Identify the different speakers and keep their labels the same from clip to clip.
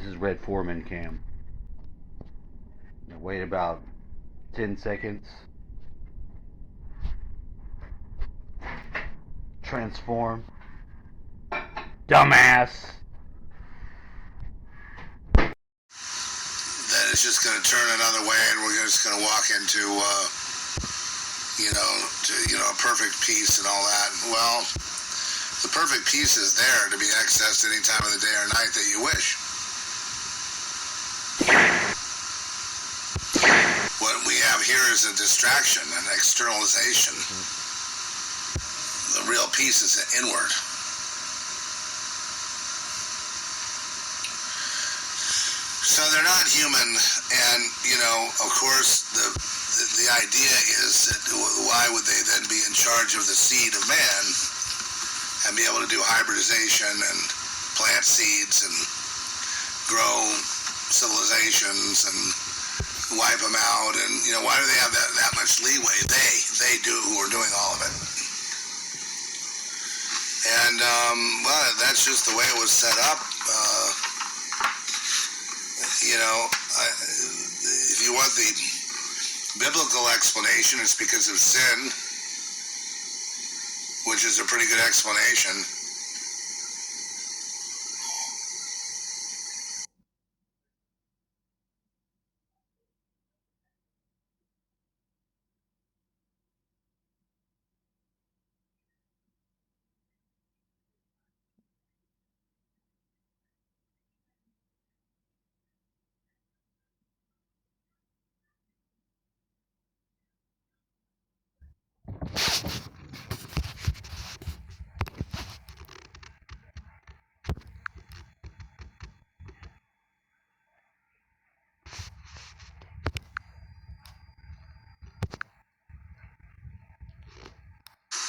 Speaker 1: is red foreman cam. Wait about 10 seconds. Transform. Dumbass.
Speaker 2: That it's just going to turn another way, and we're just going to walk into, a perfect peace and all that. Well, the perfect peace is there to be accessed any time of the day or night that you wish. What we have here is a distraction, an externalization. The real peace is inward. So they're not human, and, of course, the idea is that why would they then be in charge of the seed of man and be able to do hybridization and plant seeds and grow civilizations and wipe them out? And, why do they have that much leeway? They do, who are doing all of it. And, that's just the way it was set up. If you want the biblical explanation, it's because of sin, which is a pretty good explanation.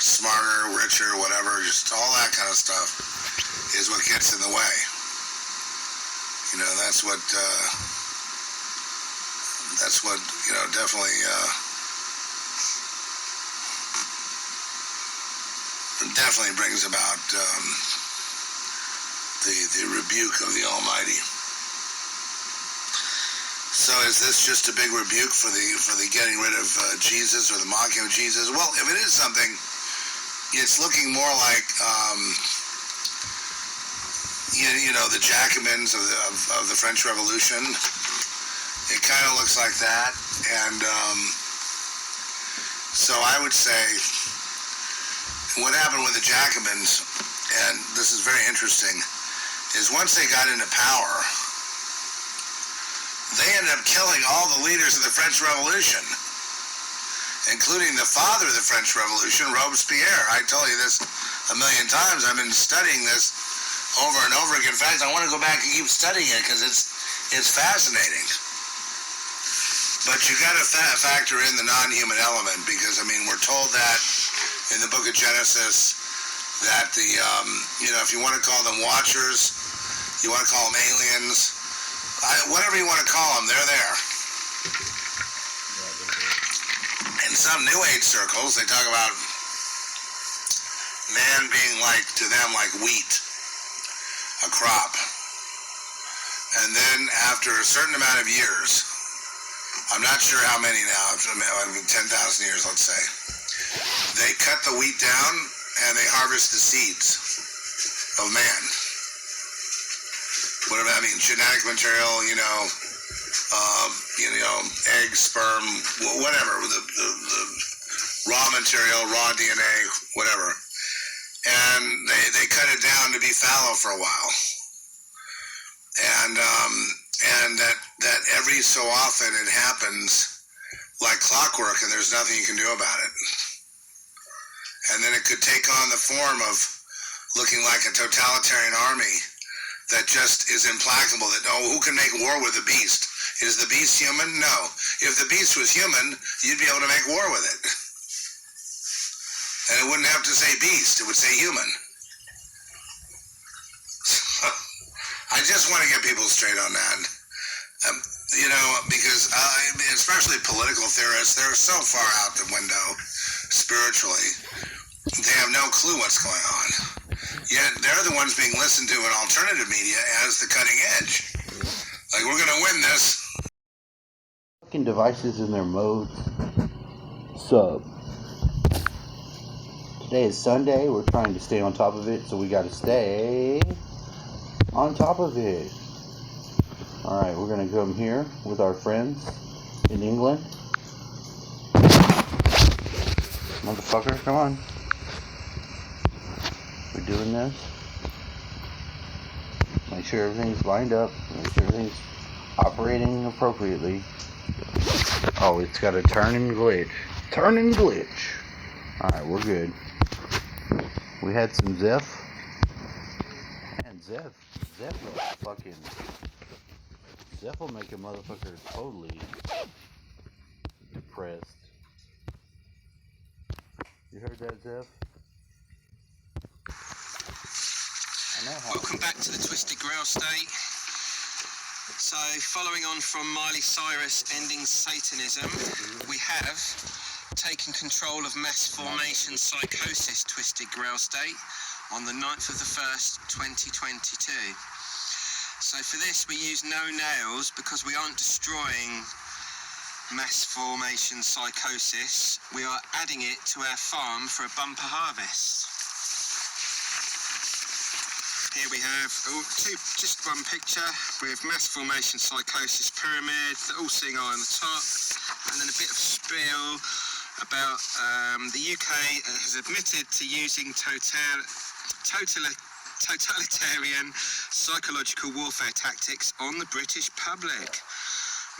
Speaker 2: Smarter, richer, whatever, just all that kind of stuff is what gets in the way. That's what definitely brings about the rebuke of the Almighty. So is this just a big rebuke for the getting rid of Jesus, or the mocking of Jesus? Well, if it is something, it's looking more like the Jacobins of the French Revolution. It kind of looks like that, and so I would say what happened with the Jacobins, and this is very interesting, is once they got into power, they ended up killing all the leaders of the French Revolution, including the father of the French Revolution, Robespierre. I told you this a million times. I've been studying this over and over again. In fact, I want to go back and keep studying it because it's fascinating. But you got to factor in the non-human element, because we're told that in the book of Genesis that if you want to call them watchers, you want to call them aliens, whatever you want to call them, they're there. In some New Age circles, they talk about man being to them like wheat, a crop. And then after a certain amount of years, I'm not sure how many now, 10,000 years, let's say, they cut the wheat down and they harvest the seeds of man. Whatever that means, genetic material, eggs, sperm, whatever, the raw material, raw DNA, whatever. And they cut it down to be fallow for a while. And that every so often it happens like clockwork, and there's nothing you can do about it. And then it could take on the form of looking like a totalitarian army that just is implacable, that, who can make war with the beast? Is the beast human? No. If the beast was human, you'd be able to make war with it. And it wouldn't have to say beast, it would say human. I just want to get people straight on that. Because especially political theorists, they're so far out the window spiritually, they have no clue what's going on. Yet they're the ones being listened to in alternative media as the cutting edge. Like, we're gonna win this.
Speaker 1: Fucking devices in their modes. Sub. Today is Sunday. We're trying to stay on top of it, so we gotta stay on top of it. Alright, we're gonna come here with our friends in England. Motherfucker, come on. We're doing this. Make sure everything's lined up. Make sure everything's operating appropriately. Oh, it's got a turn and glitch. Turn and glitch. Alright, we're good. We had some Zeph. And Zeph will fucking... Zeph will make a motherfucker totally depressed. You heard that, Zeph?
Speaker 3: Welcome back to the Twisted Grail State. So, following on from Miley Cyrus ending Satanism, we have taken control of mass formation psychosis Twisted Grail State on the 9th of the 1st, 2022. So for this we use no nails because we aren't destroying mass formation psychosis. We are adding it to our farm for a bumper harvest. Here we have just one picture with mass formation psychosis pyramid, the all-seeing eye on the top, and then a bit of spiel about the UK has admitted to using totalitarian psychological warfare tactics on the British public.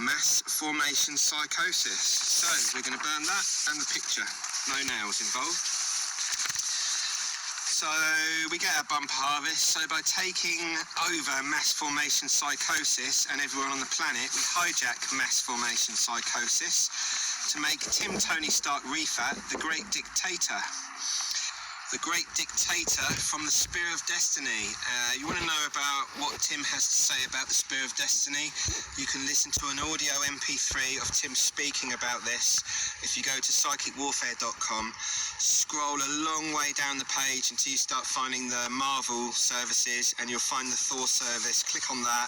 Speaker 3: Mass formation psychosis. So we're going to burn that and the picture. No nails involved. So we get our bumper harvest. So by taking over mass formation psychosis and everyone on the planet, we hijack mass formation psychosis to make Tim Tony Stark Refat the great dictator. The great dictator from the Spear of Destiny. You want to know about what Tim has to say about the Spear of Destiny? You can listen to an audio MP3 of Tim speaking about this. If you go to psychicwarfare.com, scroll a long way down the page until you start finding the Marvel services, and you'll find the Thor service. Click on that.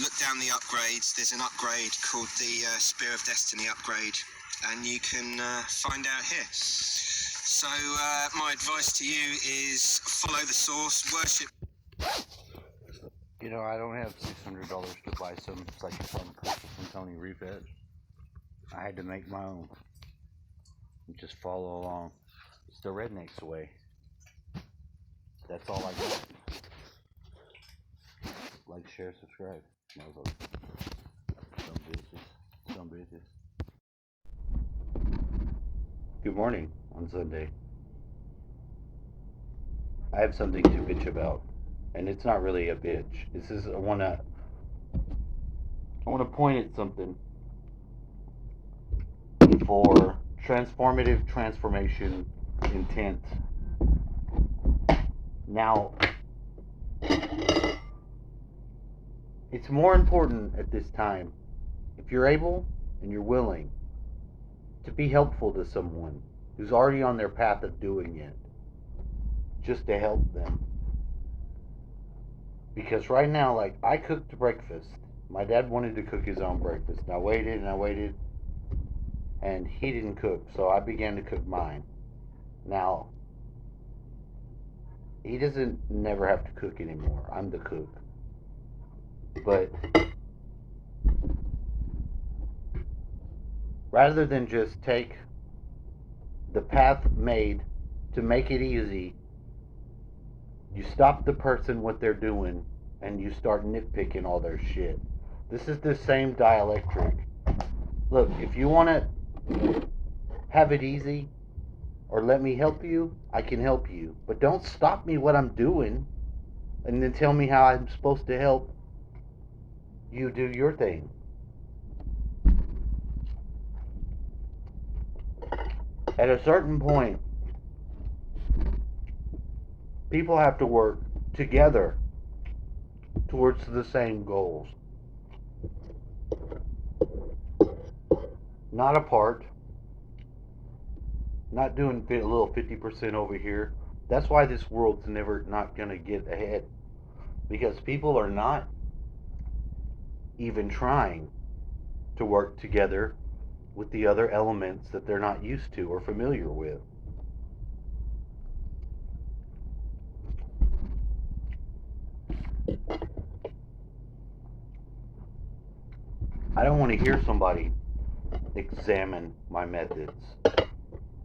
Speaker 3: Look down the upgrades. There's an upgrade called the Spear of Destiny upgrade, and you can find out here. So my advice to you is follow the source, worship.
Speaker 1: You know, I don't have $600 to buy some Psychic from Tony Refat. I had to make my own. And just follow along. It's the rednecks way. That's all I got. Like, share, subscribe. Some bitches. Good morning on Sunday. I have something to bitch about, and it's not really a bitch. This is I want to point at something for transformative transformation intent. Now, it's more important at this time, if you're able and you're willing, to be helpful to someone who's already on their path of doing it, just to help them. Because right now, like, I cooked breakfast. My dad wanted to cook his own breakfast. I waited, and he didn't cook, so I began to cook mine. Now, he doesn't never have to cook anymore. I'm the cook. But rather than just take the path made to make it easy, you stop the person what they're doing and you start nitpicking all their shit. This is the same dialectic. Look, if you want to have it easy or let me help you, I can help you. But don't stop me what I'm doing and then tell me how I'm supposed to help you do your thing. At a certain point, people have to work together towards the same goals. Not apart. Not doing a little 50% over here. That's why this world's never not going to get ahead. Because people are not even trying to work together with the other elements that they're not used to or familiar with. I don't want to hear somebody examine my methods.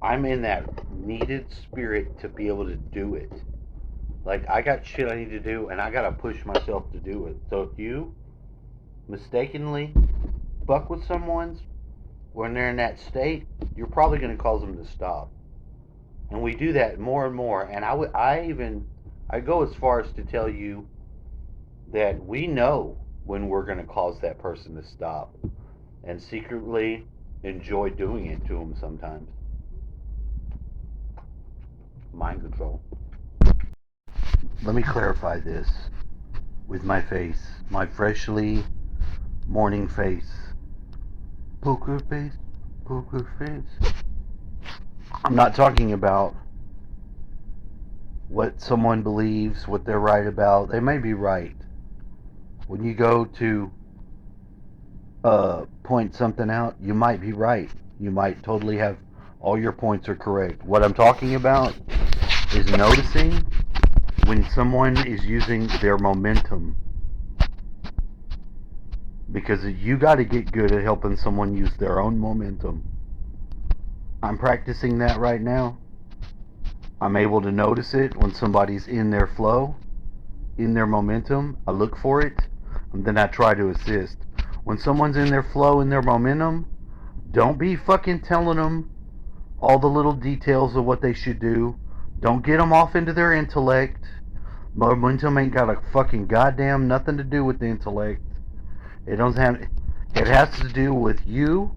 Speaker 1: I'm in that needed spirit to be able to do it. Like, I got shit I need to do, and I gotta push myself to do it. So if you mistakenly fuck with someone's when they're in that state, you're probably gonna cause them to stop. And we do that more and more. And I go as far as to tell you that we know when we're gonna cause that person to stop, and secretly enjoy doing it to them sometimes. Mind control. Let me clarify this with my face, my freshly morning face. Poker face, poker face. I'm not talking about what someone believes, what they're right about. They may be right. When you go to point something out, you might be right. You might totally have all your points are correct. What I'm talking about is noticing when someone is using their momentum. Because you got to get good at helping someone use their own momentum. I'm practicing that right now. I'm able to notice it when somebody's in their flow, in their momentum. I look for it, and then I try to assist. When someone's in their flow, in their momentum, don't be fucking telling them all the little details of what they should do. Don't get them off into their intellect. Momentum ain't got a fucking goddamn nothing to do with the intellect. It doesn't have. It has to do with you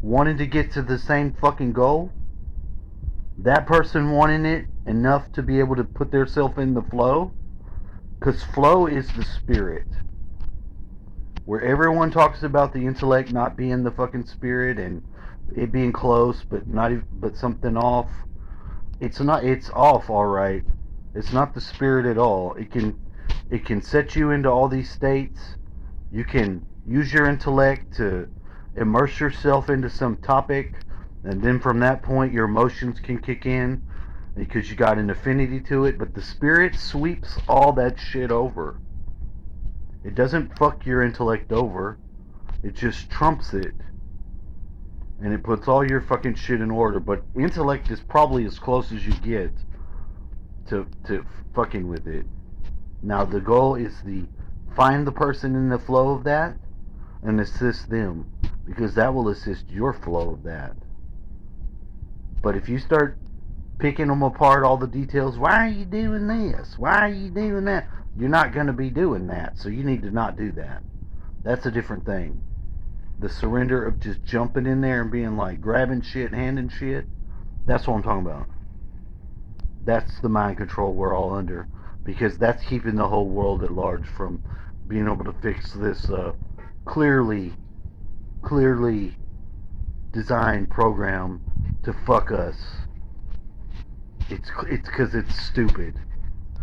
Speaker 1: wanting to get to the same fucking goal. That person wanting it enough to be able to put themselves in the flow. Because flow is the spirit. Where everyone talks about the intellect not being the fucking spirit and it being close but something off. It's not. It's off, all right. It's not the spirit at all. It can set you into all these states. You can use your intellect to immerse yourself into some topic, and then from that point your emotions can kick in because you got an affinity to it, but the spirit sweeps all that shit over. It doesn't fuck your intellect over. It just trumps it. And it puts all your fucking shit in order, but intellect is probably as close as you get to fucking with it. Now the goal is find the person in the flow of that and assist them, because that will assist your flow of that. But if you start picking them apart, all the details, why are you doing this? Why are you doing that? You're not going to be doing that, so you need to not do that. That's a different thing. The surrender of just jumping in there and being like grabbing shit, handing shit, that's what I'm talking about. That's the mind control we're all under, because that's keeping the whole world at large from being able to fix this clearly designed program to fuck us. It's because it's stupid.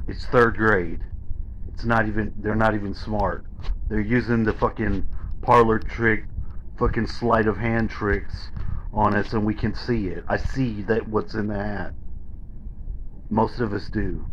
Speaker 1: It's third grade. They're not even smart. They're using the fucking parlor trick, fucking sleight of hand tricks on us, and we can see it. I see that what's in the hat. Most of us do.